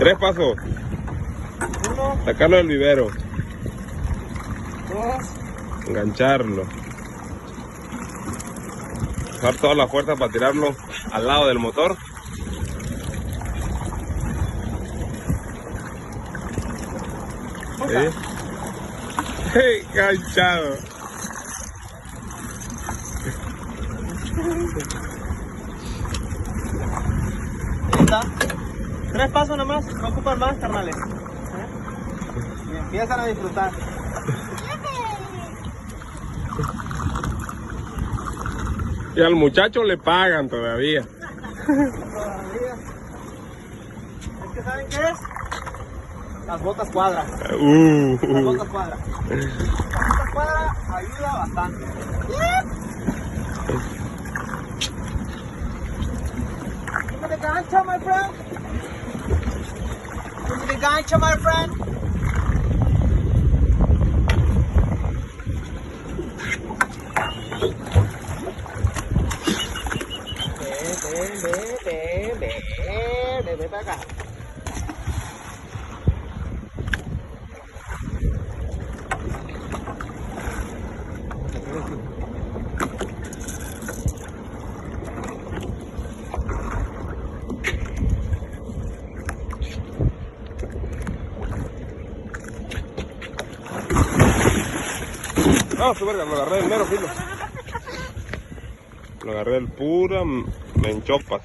3 pasos. 1, Sacarlo del vivero. 2, Engancharlo. Usar toda la fuerza para tirarlo al lado del motor. ¿Sí? Enganchado. ahí está. 3 pasos nomás, no ocupan más, carnales. Y empiezan a disfrutar. Y al muchacho le pagan todavía. Todavía. Es que ¿saben qué es? Las botas cuadras. Las botas cuadras. Las botas cuadras ayuda bastante. Give me the gancho, my friend. Give me the gancho, my friend. Ven para acá. No, su verga, lo agarré del mero filo. Lo agarré del pura menchopas.